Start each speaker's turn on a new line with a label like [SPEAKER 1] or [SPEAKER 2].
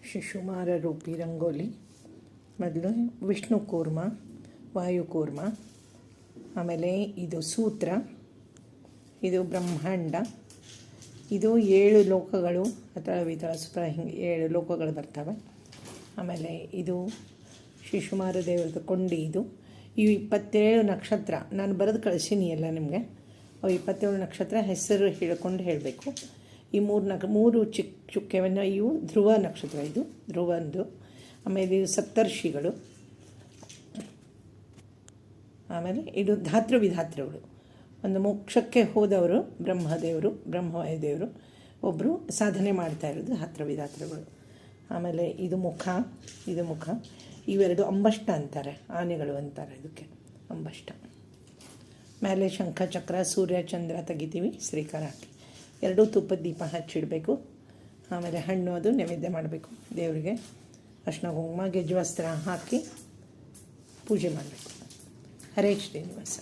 [SPEAKER 1] ಶಿಶುಮಾರ rupee rangoli. ಮೊದಲು ವಿಷ್ಣು ಕೂರ್ಮ, ವಾಯುಕೂರ್ಮ, ಆಮೇಲೆ ಇದು ಸೂತ್ರ, ಇದು ಬ್ರಹ್ಮಾಂಡ, ಇದು 7 ಲೋಕಗಳು ಅಥವಾ ವಿತಳ ಸುತ ಹಿಂಗೆ 7 ಲೋಕಗಳು ಬರ್ತವೆ. ಆಮೇಲೆ ಇದು ಶಿಶುಮಾರ ದೇವರದ ಕೊಂಡಿ. ಇದು ಇವು 27 ನಕ್ಷತ್ರ ನಾನು ಬರೆದು ಕಳಿಸೀನಿ ಎಲ್ಲ ನಿಮಗೆ. ಅವು 27 ನಕ್ಷತ್ರ ಹೆಸರು ಹೇಳ್ಕೊಂಡು ಹೇಳಬೇಕು. ಈ ಮೂರು ಚುಕ್ಕೆವನ್ನು ಇವು ಧ್ರುವ ನಕ್ಷತ್ರ, ಇದು ಧ್ರುವಂದು. ಆಮೇಲೆ ಇದು ಸಪ್ತರ್ಷಿಗಳು. ಆಮೇಲೆ ಇದು ಧಾತೃವಿಧಾತೃಗಳು. ಒಂದು ಮೋಕ್ಷಕ್ಕೆ ಹೋದವರು ಬ್ರಹ್ಮದೇವರು, ಬ್ರಹ್ಮವಾಯುದೇವರು ಒಬ್ಬರು ಸಾಧನೆ ಮಾಡ್ತಾ ಇರೋದು ಧಾತೃವಿಧಾತೃಗಳು. ಆಮೇಲೆ ಇದು ಮುಖ, ಇದು ಮುಖ. ಇವೆರಡು ಅಂಬಷ್ಟ ಅಂತಾರೆ, ಆನೆಗಳು ಅಂತಾರೆ ಇದಕ್ಕೆ, ಅಂಬಷ್ಟ. ಮೇಲೆ ಶಂಖ ಚಕ್ರ ಸೂರ್ಯ ಚಂದ್ರ ತೆಗಿತೀವಿ, ಶ್ರೀಕಾರ ಹಾಕಿ 2 ತುಪ್ಪದ ದೀಪ ಹಚ್ಚಿಡಬೇಕು. ಆಮೇಲೆ ಹಣ್ಣು ಅದು ನೈವೇದ್ಯ ಮಾಡಬೇಕು ದೇವರಿಗೆ. ಅರ್ಶಿನ ಕುಂಕುಮ ಗೆಜ್ಜೆ ವಸ್ತ್ರ ಹಾಕಿ ಪೂಜೆ ಮಾಡಬೇಕು. ಹರೇ ಶ್ರೀನಿವಾಸ.